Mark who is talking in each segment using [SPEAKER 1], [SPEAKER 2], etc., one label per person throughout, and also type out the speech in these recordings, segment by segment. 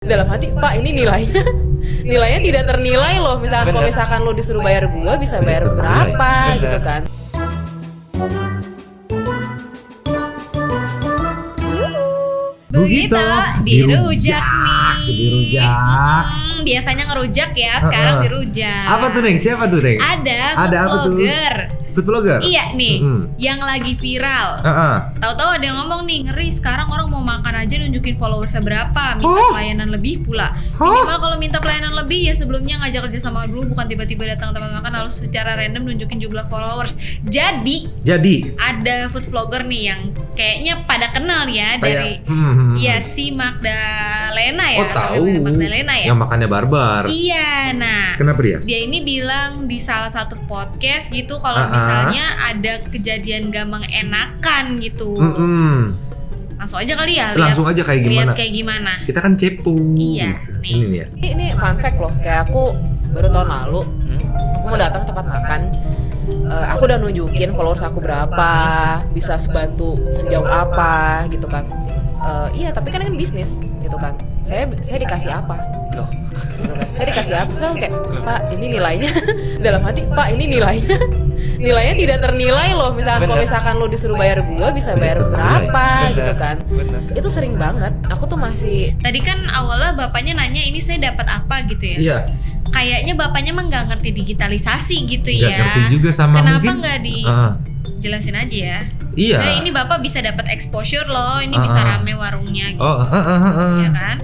[SPEAKER 1] Dalam hati, Pak, ini nilainya tidak ternilai loh. Misalkan kalau misalkan lo disuruh bayar gue bisa bayar berapa gitu kan.
[SPEAKER 2] Bu Gito dirujak nih.
[SPEAKER 3] Dirujak.
[SPEAKER 2] Biasanya ngerujak ya, sekarang dirujak.
[SPEAKER 3] Apa tuh Neng? Siapa tuh Neng?
[SPEAKER 2] Ada food vlogger.
[SPEAKER 3] Food vlogger?
[SPEAKER 2] Iya nih, yang lagi viral. Tahu-tahu ada yang ngomong nih, ngeri sekarang orang mau makan aja nunjukin followersnya berapa, minta pelayanan lebih pula. Minimal kalau minta pelayanan lebih ya sebelumnya ngajak kerja sama dulu, bukan tiba-tiba datang tempat makan lalu secara random nunjukin jumlah followers. Jadi ada food vlogger nih yang kayaknya pada kenal ya dari ya si Magdalena ya.
[SPEAKER 3] Oh tahu.
[SPEAKER 2] Magdalena ya.
[SPEAKER 3] Yang makannya barbar.
[SPEAKER 2] Iya, nah.
[SPEAKER 3] Kenapa dia?
[SPEAKER 2] Dia ini bilang di salah satu podcast gitu kalau misalnya ada kejadian gak mengenakan gitu. Langsung aja kali ya lihat.
[SPEAKER 3] Langsung aja kayak gimana?
[SPEAKER 2] Lihat kayak gimana.
[SPEAKER 3] Kita kan cepu.
[SPEAKER 2] Iya,
[SPEAKER 3] gitu.
[SPEAKER 2] nih.
[SPEAKER 3] Ini nih ya.
[SPEAKER 1] Ini fun fact loh, kayak aku baru tahun lalu aku mau datang ke tempat makan. Aku udah nunjukin followers aku berapa, bisa sebantu sejauh apa gitu kan. Iya, tapi kan ini bisnis gitu kan. Saya dikasih apa? Gitu kan. Saya dikasih apa? Kan kayak, Pak, ini nilainya dalam hati, Pak, ini nilainya tidak ternilai loh. Misalkan kalau misalkan lo disuruh bayar gue bisa bayar berapa gitu kan. Itu sering banget. Aku tuh masih
[SPEAKER 2] Tadi kan awalnya bapaknya nanya ini saya dapat apa gitu ya.
[SPEAKER 3] Iya.
[SPEAKER 2] Kayaknya bapaknya mah nggak ngerti digitalisasi gitu
[SPEAKER 3] Nggak
[SPEAKER 2] ya.
[SPEAKER 3] ngerti juga sama
[SPEAKER 2] Kenapa
[SPEAKER 3] mungkin.
[SPEAKER 2] nggak dijelasin aja ya?
[SPEAKER 3] Iya.
[SPEAKER 2] Saya ini bapak bisa dapat exposure loh, ini bisa rame warungnya gitu. Ya kan?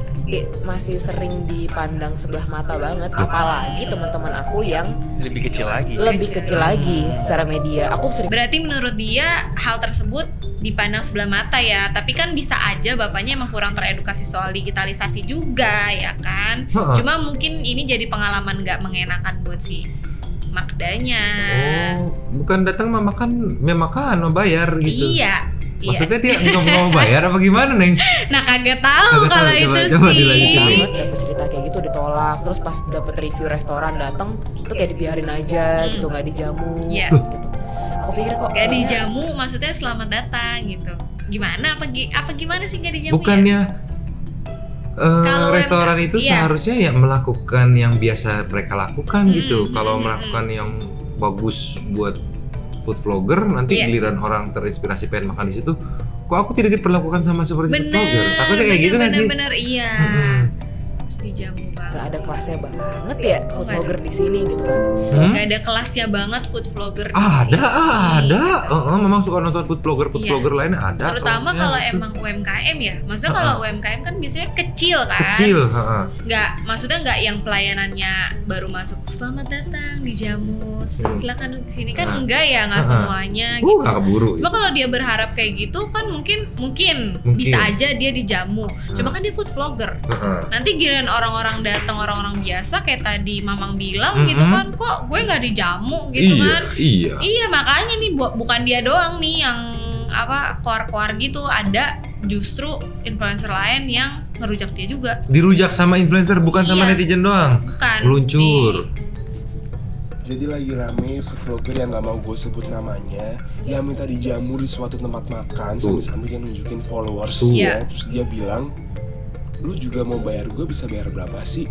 [SPEAKER 1] masih sering dipandang sebelah mata banget, apalagi teman-teman aku yang
[SPEAKER 4] lebih kecil
[SPEAKER 1] lagi secara media. Aku sering
[SPEAKER 2] Berarti menurut dia hal tersebut dipandang sebelah mata ya, tapi kan bisa aja bapaknya emang kurang teredukasi soal digitalisasi juga ya kan. Cuma mungkin ini jadi pengalaman gak mengenakan buat si Magdanya.
[SPEAKER 3] Oh, bukan datang mau makan, mau bayar gitu.
[SPEAKER 2] Iya.
[SPEAKER 3] Maksudnya dia nggak mau bayar apa gimana Neng?
[SPEAKER 2] Nah kagak tahu kalau itu
[SPEAKER 3] coba
[SPEAKER 2] sih.
[SPEAKER 3] dilanjutin.
[SPEAKER 1] banget dapet cerita kayak gitu ditolak, terus pas dapet review restoran datang tuh kayak dibiarin aja gitu, nggak dijamu
[SPEAKER 2] Iya.
[SPEAKER 1] gitu. Aku pikir kok
[SPEAKER 2] Gak dijamu maksudnya selamat datang gitu. Gimana apa gimana sih gak dijamu?
[SPEAKER 3] Bukannya
[SPEAKER 2] Kalau
[SPEAKER 3] restoran itu
[SPEAKER 2] iya.
[SPEAKER 3] seharusnya ya melakukan yang biasa mereka lakukan gitu. Kalau melakukan yang bagus buat food vlogger, nanti giliran orang terinspirasi pengen makan di situ, kok aku tidak diperlakukan sama seperti food vlogger? Takutnya kayak gitu nggak sih?
[SPEAKER 2] Bener iya. Pasti dijamu banget.
[SPEAKER 1] nggak ada kelasnya banget ya food
[SPEAKER 2] nggak
[SPEAKER 1] vlogger di sini gitu kan.
[SPEAKER 2] Gak ada kelasnya banget food vlogger di
[SPEAKER 3] Ada.
[SPEAKER 2] sini.
[SPEAKER 3] Memang suka nonton food vlogger lainnya ada.
[SPEAKER 2] Terutama
[SPEAKER 3] kelasnya.
[SPEAKER 2] kalau emang UMKM ya. Maksudnya kalau UMKM kan biasanya kecil kan.
[SPEAKER 3] Kecil.
[SPEAKER 2] Maksudnya nggak yang pelayanannya baru masuk selamat datang dijamu silakan duduk di sini kan enggak ya, nggak semuanya gitu.
[SPEAKER 3] Nggak keburu.
[SPEAKER 2] Cuma kalau dia berharap kayak gitu kan mungkin bisa aja dia dijamu. Cuma kan dia food vlogger. Nanti giliran orang-orang datang, orang-orang biasa kayak tadi Mamang bilang gitu kan, kok gue nggak dijamu gitu kan. Iya makanya nih bukan dia doang nih yang koar-koar gitu, ada justru influencer lain yang ngerujak dia juga.
[SPEAKER 3] Dirujak sama influencer bukan sama netizen doang.
[SPEAKER 2] Bukan.
[SPEAKER 3] Meluncur.
[SPEAKER 5] Jadi lagi rame food vlogger yang gak mau gue sebut namanya, yang minta dijamu di suatu tempat makan sambil dia nunjukin followers ya. Terus dia bilang, lu juga mau bayar gue, bisa bayar berapa sih?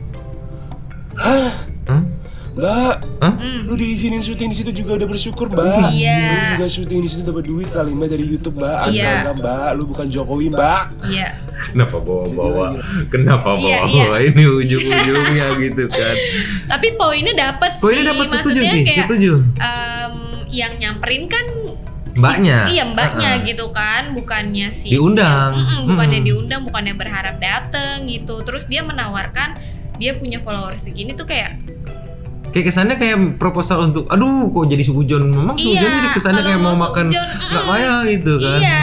[SPEAKER 5] Hah? Mbak, lu diizinin syuting di situ juga udah bersyukur, Mbak.
[SPEAKER 2] Iya.
[SPEAKER 5] Lu juga syuting di situ dapat duit kali Mbak dari YouTube, Mbak. Astaga, Mbak, lu bukan Jokowi, Mbak.
[SPEAKER 2] Iya.
[SPEAKER 3] Kenapa bawa-bawa? Kenapa
[SPEAKER 2] Iya.
[SPEAKER 3] bawa-bawa ini ujung-ujungnya gitu kan?
[SPEAKER 2] Tapi poinnya dapat sih.
[SPEAKER 3] Poinnya dapat, setuju
[SPEAKER 2] Maksudnya
[SPEAKER 3] sih,
[SPEAKER 2] kayak
[SPEAKER 3] setuju.
[SPEAKER 2] yang nyamperin kan
[SPEAKER 3] Mbaknya.
[SPEAKER 2] Iya mbaknya gitu kan, bukannya si
[SPEAKER 3] Diundang.
[SPEAKER 2] bukannya diundang, bukannya berharap dateng gitu. Terus dia menawarkan dia punya followers segini tuh kayak
[SPEAKER 3] kesannya kayak proposal untuk aduh kok jadi sugujon. Memang sugujon jadi kesannya kayak mau makan nggak payah gitu kan.
[SPEAKER 2] Iya.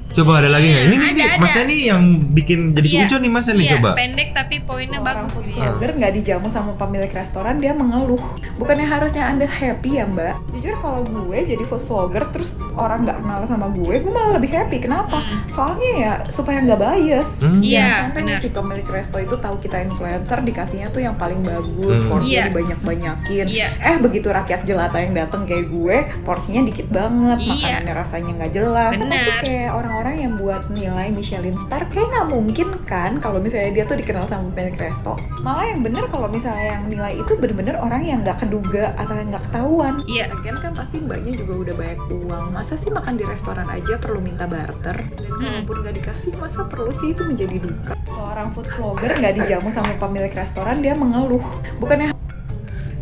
[SPEAKER 3] Coba ada lagi nggak? Ini nih
[SPEAKER 2] Ada.
[SPEAKER 3] Masnya nih yang bikin jadi sugujon nih Masnya nih, coba.
[SPEAKER 2] Pendek tapi poinnya bagus
[SPEAKER 6] food
[SPEAKER 2] nih.
[SPEAKER 6] vlogger nggak dijamu sama pemilik restoran, dia mengeluh. Bukannya harusnya Anda happy ya Mbak? Jujur kalau gue jadi food vlogger terus orang nggak kenal sama gue malah lebih happy. Kenapa? Soalnya ya supaya nggak bias.
[SPEAKER 2] Iya,
[SPEAKER 6] Sampai
[SPEAKER 2] benar.
[SPEAKER 6] si pemilik resto itu tahu kita influencer, dikasihnya tuh yang paling bagus, porsinya
[SPEAKER 2] Iya.
[SPEAKER 6] banyak-banyakin. banyakin.
[SPEAKER 2] Iya.
[SPEAKER 6] Begitu rakyat jelata yang datang kayak gue, porsinya dikit banget,
[SPEAKER 2] Iya.
[SPEAKER 6] makanannya rasanya nggak jelas.
[SPEAKER 2] Bener.
[SPEAKER 6] Pasti kayak orang-orang yang buat nilai Michelin star kayak nggak mungkin kan kalau misalnya dia tuh dikenal sama pemilik resto. Malah yang bener kalau misalnya yang nilai itu bener-bener orang yang nggak keduga atau yang nggak ketahuan.
[SPEAKER 2] Iya.
[SPEAKER 6] Lagian kan pasti mbaknya juga udah banyak uang. Masa sih makan di restoran aja perlu minta barter? Dan kalaupun nggak dikasih, masa perlu sih itu menjadi duka? Seorang food vlogger nggak dijamu sama pemilik restoran, dia mengeluh. Bukannya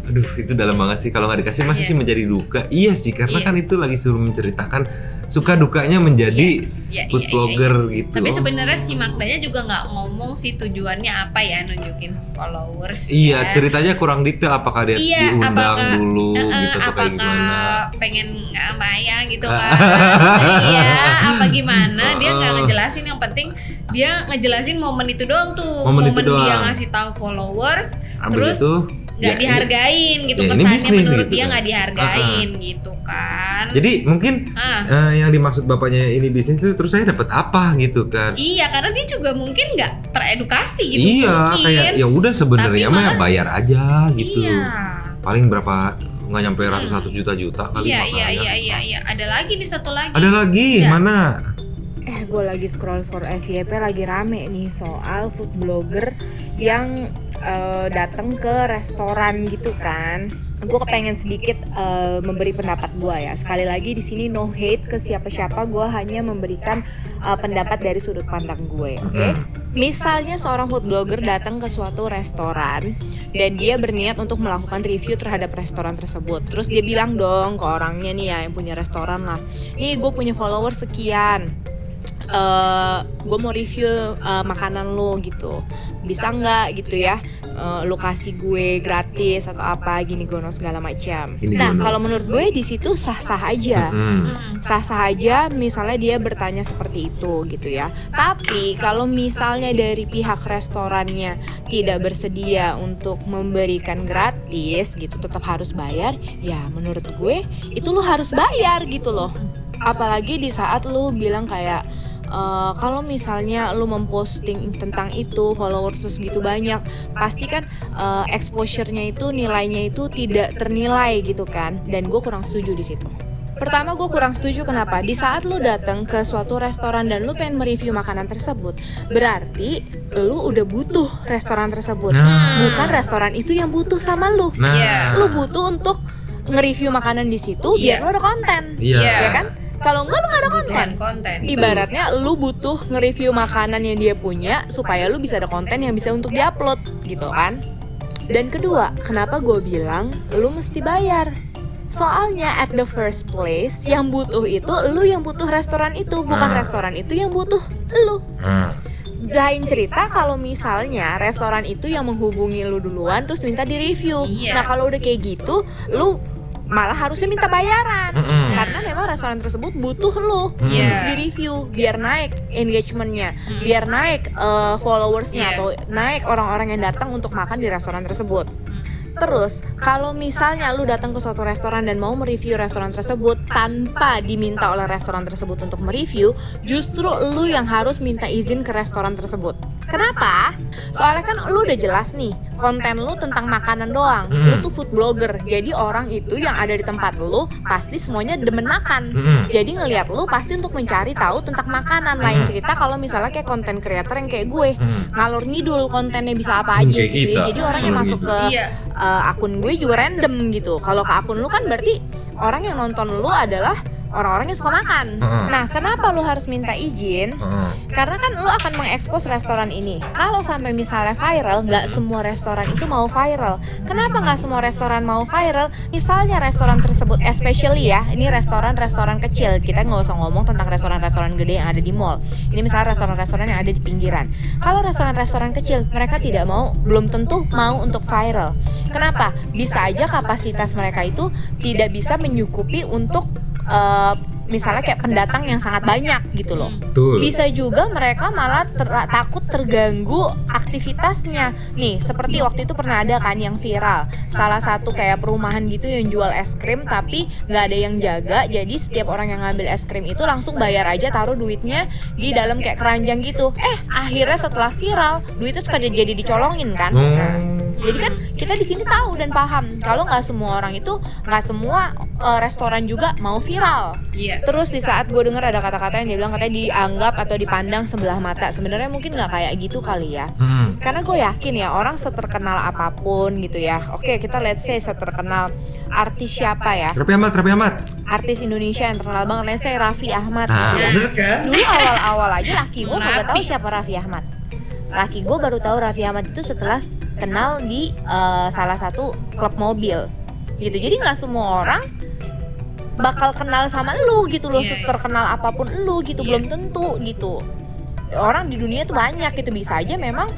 [SPEAKER 3] Aduh, itu dalam banget sih kalau nggak dikasih masa sih menjadi duka. Iya sih, karena kan itu lagi suruh menceritakan suka dukanya menjadi food vlogger gitu.
[SPEAKER 2] Tapi sebenarnya si Magdanya juga nggak ngomong sih tujuannya apa ya nunjukin followers.
[SPEAKER 3] Iya, ceritanya kurang detail, apakah dia diundang dulu gitu atau kayak gimana.
[SPEAKER 2] Pengen Maya gitu kan. Iya, apa gimana dia nggak ngejelasin, yang penting dia ngejelasin momen itu doang tuh.
[SPEAKER 3] Momen itu doang.
[SPEAKER 2] Dia ngasih tahu followers,
[SPEAKER 3] Ambil
[SPEAKER 2] terus
[SPEAKER 3] itu,
[SPEAKER 2] nggak dihargain gitu,
[SPEAKER 3] ini
[SPEAKER 2] kesannya
[SPEAKER 3] bisnis
[SPEAKER 2] menurut
[SPEAKER 3] gitu
[SPEAKER 2] dia
[SPEAKER 3] kan.
[SPEAKER 2] nggak dihargain gitu kan.
[SPEAKER 3] Jadi mungkin yang dimaksud bapaknya ini bisnis itu, terus saya dapat apa gitu kan?
[SPEAKER 2] Iya, karena dia juga mungkin nggak teredukasi gitu.
[SPEAKER 3] Iya,
[SPEAKER 2] mungkin.
[SPEAKER 3] kayak ya udah sebenarnya
[SPEAKER 2] Tapi
[SPEAKER 3] mah bayar aja gitu.
[SPEAKER 2] Iya.
[SPEAKER 3] Paling berapa, nggak nyampe ratus juta kali
[SPEAKER 2] Iya,
[SPEAKER 3] makanannya.
[SPEAKER 2] iya. Ada lagi nih, satu lagi.
[SPEAKER 3] Ada lagi
[SPEAKER 2] Ada.
[SPEAKER 3] mana?
[SPEAKER 4] Gue lagi scroll FYP lagi rame nih soal food blogger yang datang ke restoran gitu kan. Gue kepengen sedikit memberi pendapat gue ya. Sekali lagi di sini no hate ke siapa-siapa, gue hanya memberikan pendapat dari sudut pandang gue. Oke? Misalnya seorang food blogger datang ke suatu restoran dan dia berniat untuk melakukan review terhadap restoran tersebut. Terus dia bilang dong ke orangnya nih ya, yang punya restoran lah, nih gue punya followers sekian, gue mau review makanan lo gitu, bisa nggak gitu ya, lo kasih gue gratis atau apa gini gono segala macam. Nah kalau menurut gue di situ sah-sah aja, sah-sah aja misalnya dia bertanya seperti itu gitu ya. Tapi kalau misalnya dari pihak restorannya tidak bersedia untuk memberikan gratis gitu, tetap harus bayar, ya menurut gue itu lo harus bayar gitu loh. Apalagi di saat lo bilang kayak kalau misalnya lu memposting tentang itu, followers segitu banyak, pasti kan exposure-nya itu, nilainya itu tidak ternilai gitu kan. Dan gue kurang setuju di situ. Pertama gue kurang setuju kenapa? Di saat lu datang ke suatu restoran dan lu pengen mereview makanan tersebut, berarti lu udah butuh restoran tersebut. Bukan restoran itu yang butuh sama lu. Lu butuh untuk nge-review makanan di situ biar lu ada konten. Ya kan? Kalau enggak lu gak ada konten. Ibaratnya lu butuh nge-review makanan yang dia punya supaya lu bisa ada konten yang bisa untuk diupload gitu kan. Dan kedua, kenapa gue bilang lu mesti bayar? Soalnya at the first place yang butuh itu lu, yang butuh restoran itu, bukan restoran itu yang butuh lu. Lain cerita kalau misalnya restoran itu yang menghubungi lu duluan terus minta di-review. Nah kalau udah kayak gitu, lu malah harusnya minta bayaran karena memang restoran tersebut butuh lo untuk di-review biar naik engagementnya, biar naik followersnya atau naik orang-orang yang datang untuk makan di restoran tersebut. Terus kalau misalnya lu datang ke suatu restoran dan mau mereview restoran tersebut tanpa diminta oleh restoran tersebut untuk mereview, justru lu yang harus minta izin ke restoran tersebut. Kenapa? Soalnya kan lu udah jelas nih, konten lu tentang makanan doang. Lu tuh food blogger, jadi orang itu yang ada di tempat lu pasti semuanya demen makan. Jadi ngelihat lu pasti untuk mencari tahu tentang makanan. Lain cerita kalau misalnya kayak konten creator yang kayak gue, ngalur ngidul kontennya bisa apa aja gitu. Jadi orang yang masuk ke akun gue juga random gitu. Kalau ke akun lu kan berarti orang yang nonton lu adalah orang-orang yang suka makan. Nah, kenapa lu harus minta izin? Karena kan lu akan mengekspos restoran ini. Kalau sampai misalnya viral, nggak semua restoran itu mau viral. Kenapa nggak semua restoran mau viral? Misalnya restoran tersebut, especially ya, ini restoran-restoran kecil. Kita nggak usah ngomong tentang restoran-restoran gede yang ada di mall. Ini misalnya restoran-restoran yang ada di pinggiran. Kalau restoran-restoran kecil, mereka tidak mau, belum tentu mau untuk viral. Kenapa? Bisa aja kapasitas mereka itu tidak bisa menyukupi untuk misalnya kayak pendatang yang sangat banyak gitu loh.
[SPEAKER 3] Betul.
[SPEAKER 4] Bisa juga mereka malah takut terganggu aktivitasnya. Nih seperti waktu itu pernah ada kan yang viral, salah satu kayak perumahan gitu yang jual es krim tapi nggak ada yang jaga. Jadi setiap orang yang ngambil es krim itu langsung bayar aja, taruh duitnya di dalam kayak keranjang gitu. Akhirnya setelah viral duitnya suka jadi dicolongin kan. Jadi kan kita di sini tahu dan paham kalau nggak semua orang itu, nggak semua restoran juga mau viral.
[SPEAKER 2] Iya.
[SPEAKER 4] Terus di saat gue dengar ada kata-kata yang dia bilang katanya dianggap atau dipandang sebelah mata. Sebenarnya mungkin nggak kayak gitu kali ya. Karena gue yakin ya orang seterkenal apapun gitu ya. Oke, kita let's say seterkenal artis siapa ya?
[SPEAKER 3] Raffi Ahmad.
[SPEAKER 4] Artis Indonesia yang terkenal banget, let's say Raffi Ahmad.
[SPEAKER 3] Nah, bener kan?
[SPEAKER 4] Dulu awal-awal aja laki gue nggak tahu siapa Raffi Ahmad. Laki gue baru tahu Raffi Ahmad itu setelah kenal di salah satu klub mobil gitu. Jadi nggak semua orang bakal kenal sama lu gitu loh, terkenal apapun lu gitu, belum tentu gitu. Orang di dunia tuh banyak gitu, bisa aja memang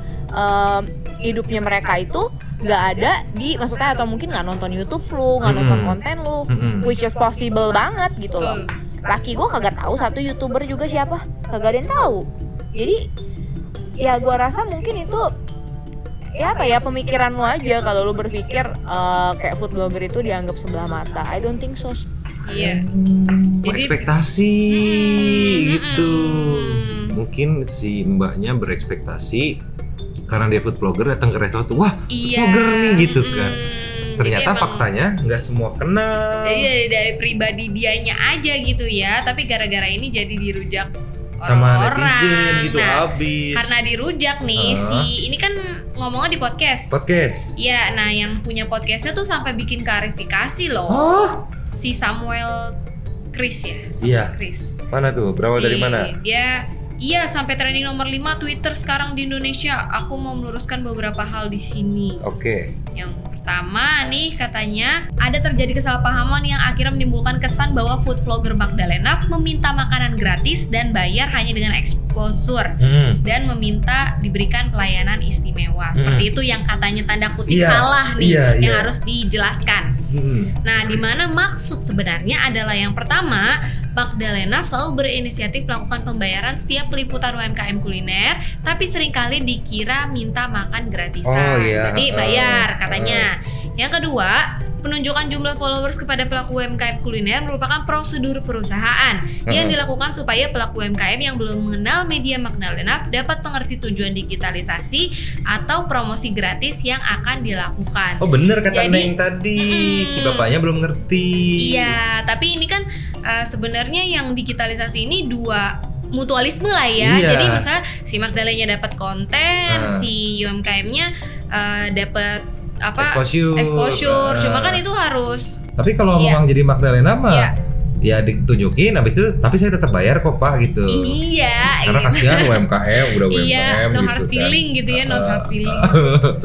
[SPEAKER 4] hidupnya mereka itu nggak ada di, maksudnya atau mungkin nggak nonton YouTube lu, nggak nonton konten lu, which is possible banget gitu loh. Laki gue kagak tahu satu YouTuber juga siapa, kagak ada yang tahu. Jadi ya gue rasa mungkin itu ya apa ya, pemikiran lu aja kalau lu berpikir kayak food blogger itu dianggap sebelah mata. I don't think so.
[SPEAKER 2] Iya.
[SPEAKER 3] Ekspektasi gitu. Mungkin si mbaknya berekspektasi karena dia food blogger datang ke restoran tuh, wah food blogger nih gitu kan. Ternyata faktanya nggak semua kenal.
[SPEAKER 2] Jadi dari pribadi dianya aja gitu ya, tapi gara-gara ini jadi dirujak
[SPEAKER 3] sama
[SPEAKER 2] orang.
[SPEAKER 3] Netizen gitu
[SPEAKER 2] Nah,
[SPEAKER 3] habis.
[SPEAKER 2] karena dirujak nih si ini kan ngomongnya di podcast. Iya, nah yang punya podcastnya tuh sampai bikin klarifikasi loh. Si Samuel Chris ya.
[SPEAKER 3] Iya.
[SPEAKER 2] Chris.
[SPEAKER 3] Mana tuh? Berawal dari mana?
[SPEAKER 2] Iya, sampai trending nomor 5 Twitter sekarang di Indonesia. Aku mau meluruskan beberapa hal di sini.
[SPEAKER 3] Oke.
[SPEAKER 2] Yang pertama nih, katanya ada terjadi kesalahpahaman yang akhirnya menimbulkan kesan bahwa food vlogger Magdalena meminta makanan gratis dan bayar hanya dengan exposure dan meminta diberikan pelayanan istimewa. Seperti itu yang katanya tanda kutip salah nih, yang harus dijelaskan. Nah, di mana maksud sebenarnya adalah yang pertama, Magdalena selalu berinisiatif melakukan pembayaran setiap peliputan UMKM kuliner, tapi seringkali dikira minta makan gratisan. Berarti bayar katanya. Yang kedua, penunjukan jumlah followers kepada pelaku UMKM kuliner merupakan prosedur perusahaan yang dilakukan supaya pelaku UMKM yang belum mengenal media Magdalena dapat mengerti tujuan digitalisasi atau promosi gratis yang akan dilakukan.
[SPEAKER 3] Oh bener kata Neng tadi, si bapaknya belum ngerti.
[SPEAKER 2] Iya, tapi ini kan sebenarnya yang digitalisasi ini dua mutualisme lah ya. Jadi misalnya si Magdalena dapat konten, si UMKM-nya dapat exposure. Cuma kan itu harus.
[SPEAKER 3] Tapi kalau memang jadi Magdalena mah ya ditunjukin, habis itu tapi saya tetap bayar kok Pak gitu.
[SPEAKER 2] Iya.
[SPEAKER 3] Karena kasihan UMKM udah UMKM
[SPEAKER 2] iya, no
[SPEAKER 3] gitu
[SPEAKER 2] hard
[SPEAKER 3] kan.
[SPEAKER 2] feeling gitu ya, no hard feeling.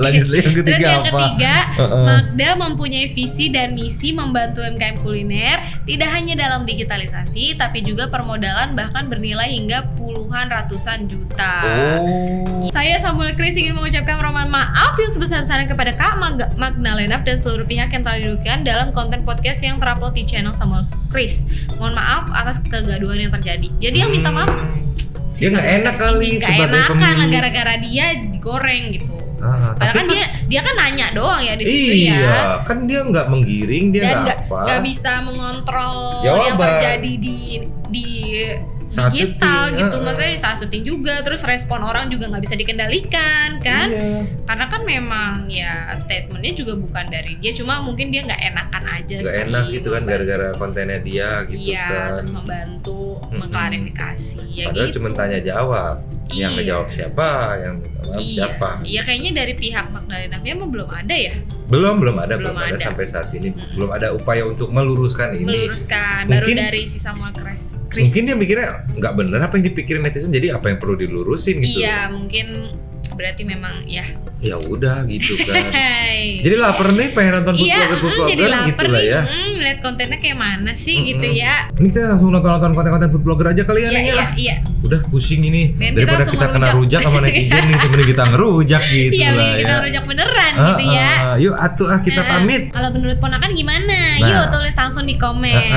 [SPEAKER 3] Lanjut yang ketiga.
[SPEAKER 2] Terus yang
[SPEAKER 3] apa?
[SPEAKER 2] ketiga, Magda mempunyai visi dan misi membantu UMKM kuliner tidak hanya dalam digitalisasi tapi juga permodalan bahkan bernilai hingga puluhan ratusan juta. Saya Samuel Chris ingin mengucapkan permohonan maaf yang sebesar-besarnya kepada Kak Magdalena dan seluruh pihak yang telah dirugikan dalam konten podcast yang terupload di channel Samuel Chris. Mohon maaf atas kegaduhan yang terjadi. Jadi yang minta maaf
[SPEAKER 3] dia nggak enak kali sebagai
[SPEAKER 2] pemilik lah gara-gara dia digoreng gitu. Padahal kan dia kan nanya doang ya di situ ya.
[SPEAKER 3] Iya, kan dia nggak menggiring, dia
[SPEAKER 2] nggak bisa mengontrol
[SPEAKER 3] jawaban
[SPEAKER 2] yang terjadi di
[SPEAKER 3] saat
[SPEAKER 2] digital
[SPEAKER 3] syuting,
[SPEAKER 2] gitu, maksudnya di saat syuting juga, terus respon orang juga nggak bisa dikendalikan kan, karena kan memang ya statementnya juga bukan dari dia, cuma mungkin dia nggak enakan aja
[SPEAKER 3] nggak
[SPEAKER 2] sih.
[SPEAKER 3] enak gitu kan gara-gara kontennya dia gitu kan.
[SPEAKER 2] Terus membantu mengklarifikasi ya.
[SPEAKER 3] Padahal
[SPEAKER 2] gitu.
[SPEAKER 3] cuma tanya jawab, yang ngejawab siapa, yang siapa.
[SPEAKER 2] Iya, kayaknya dari pihak Magdalena emang belum ada ya.
[SPEAKER 3] Belum ada sampai saat ini. Belum ada upaya untuk meluruskan ini.
[SPEAKER 2] Baru dari si Samuel Chris.
[SPEAKER 3] Mungkin dia mikirnya nggak bener apa yang dipikirin netizen, jadi apa yang perlu dilurusin gitu.
[SPEAKER 2] Iya, mungkin berarti memang
[SPEAKER 3] ya udah gitu kan. Jadi lapar nih pengen nonton food blogger gitu lah ya.
[SPEAKER 2] Lihat kontennya kayak mana sih gitu ya.
[SPEAKER 3] Ini kita langsung nonton konten food blogger aja kali ya.
[SPEAKER 2] Iya.
[SPEAKER 3] Udah pusing ini.
[SPEAKER 2] Dan
[SPEAKER 3] daripada kita kena rujak sama netizen nih, mending kita ngerujak gitu
[SPEAKER 2] lah ya. Iya, kita ngerujak beneran gitu ya.
[SPEAKER 3] Yuk kita pamit.
[SPEAKER 2] Kalau menurut ponakan gimana? Yuk tulis langsung di komen.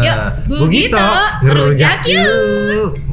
[SPEAKER 3] Yuk,
[SPEAKER 2] Bugito ngerujak yuk.